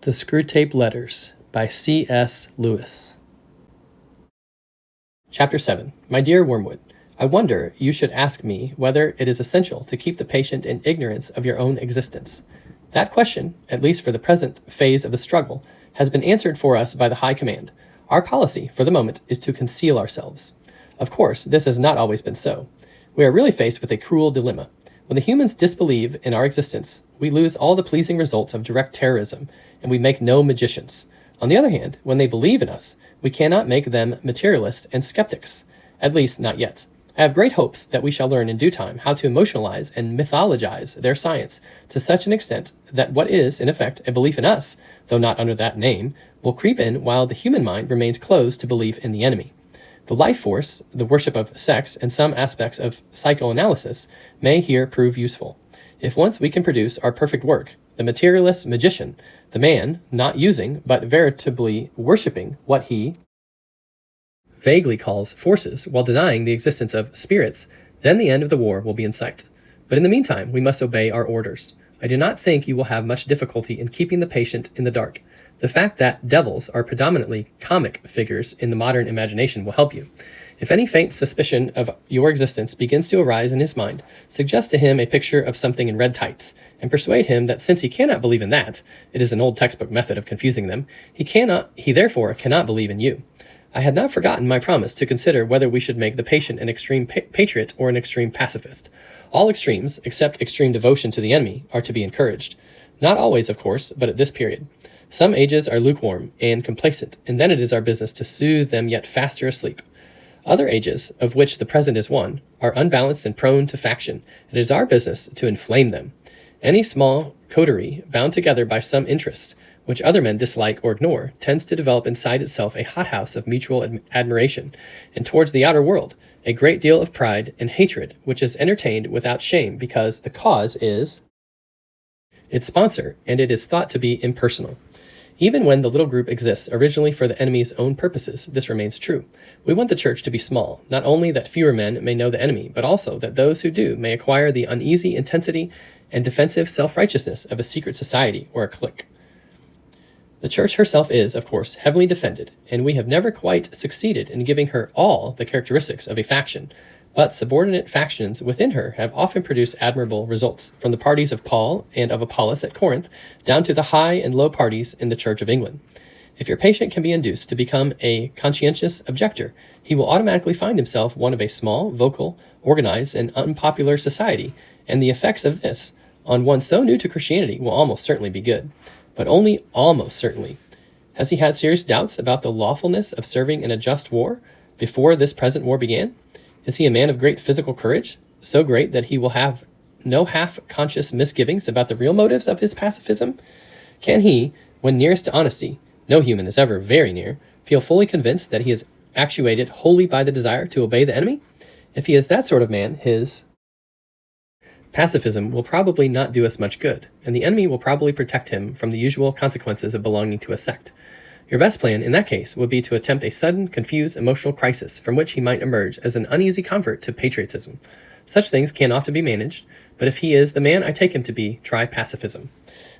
The Screwtape Letters by C.S. Lewis. Chapter 7. My dear Wormwood, I wonder you should ask me whether it is essential to keep the patient in ignorance of your own existence. That question, at least for the present phase of the struggle, has been answered for us by the High Command. Our policy, for the moment, is to conceal ourselves. Of course, this has not always been so. We are really faced with a cruel dilemma. When the humans disbelieve in our existence, we lose all the pleasing results of direct terrorism, and we make no magicians. On the other hand, when they believe in us, we cannot make them materialists and skeptics, at least not yet. I have great hopes that we shall learn in due time how to emotionalize and mythologize their science to such an extent that what is, in effect, a belief in us, though not under that name, will creep in while the human mind remains closed to belief in the enemy. The life force, the worship of sex, and some aspects of psychoanalysis may here prove useful. If once we can produce our perfect work, the materialist magician, the man not using but veritably worshipping what he vaguely calls forces while denying the existence of spirits, then the end of the war will be in sight. But in the meantime, we must obey our orders. I do not think you will have much difficulty in keeping the patient in the dark. The fact that devils are predominantly comic figures in the modern imagination will help you. If any faint suspicion of your existence begins to arise in his mind, suggest to him a picture of something in red tights, and persuade him that since he cannot believe in that, it is an old textbook method of confusing them, he therefore cannot believe in you. I had not forgotten my promise to consider whether we should make the patient an extreme patriot or an extreme pacifist. All extremes, except extreme devotion to the enemy, are to be encouraged. Not always, of course, but at this period. Some ages are lukewarm and complacent, and then it is our business to soothe them yet faster asleep. Other ages, of which the present is one, are unbalanced and prone to faction, and it is our business to inflame them. Any small coterie, bound together by some interest, which other men dislike or ignore, tends to develop inside itself a hothouse of mutual admiration, and towards the outer world, a great deal of pride and hatred, which is entertained without shame because the cause is its sponsor, and it is thought to be impersonal. Even when the little group exists originally for the enemy's own purposes, this remains true. We want the church to be small, not only that fewer men may know the enemy, but also that those who do may acquire the uneasy intensity and defensive self-righteousness of a secret society or a clique. The church herself is, of course, heavily defended, and we have never quite succeeded in giving her all the characteristics of a faction, but subordinate factions within her have often produced admirable results, from the parties of Paul and of Apollos at Corinth down to the high and low parties in the Church of England. If your patient can be induced to become a conscientious objector, he will automatically find himself one of a small, vocal, organized, and unpopular society, and the effects of this on one so new to Christianity will almost certainly be good. But only almost certainly. Has he had serious doubts about the lawfulness of serving in a just war before this present war began? Is he a man of great physical courage, so great that he will have no half-conscious misgivings about the real motives of his pacifism? Can he, when nearest to honesty, no human is ever very near, feel fully convinced that he is actuated wholly by the desire to obey the enemy? If he is that sort of man, his pacifism will probably not do us much good, and the enemy will probably protect him from the usual consequences of belonging to a sect. Your best plan, in that case, would be to attempt a sudden, confused, emotional crisis from which he might emerge as an uneasy convert to patriotism. Such things can often be managed, but if he is the man I take him to be, try pacifism.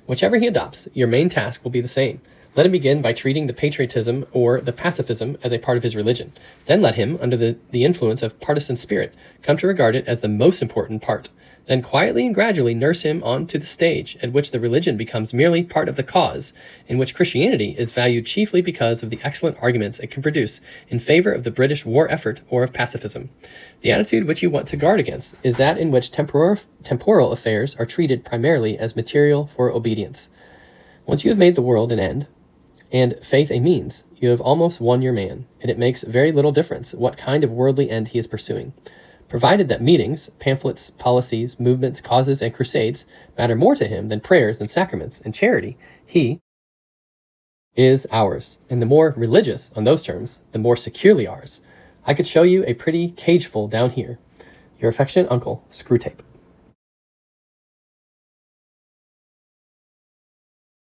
Whichever he adopts, your main task will be the same. Let him begin by treating the patriotism or the pacifism as a part of his religion. Then let him, under the influence of partisan spirit, come to regard it as the most important part. Then quietly and gradually nurse him on to the stage at which the religion becomes merely part of the cause, in which Christianity is valued chiefly because of the excellent arguments it can produce in favor of the British war effort or of pacifism. The attitude which you want to guard against is that in which temporal affairs are treated primarily as material for obedience. Once you have made the world an end, and faith a means, you have almost won your man, and it makes very little difference what kind of worldly end he is pursuing. Provided that meetings, pamphlets, policies, movements, causes, and crusades matter more to him than prayers and sacraments and charity, he is ours, and the more religious on those terms, the more securely ours. I could show you a pretty cageful down here. Your affectionate uncle, Screwtape.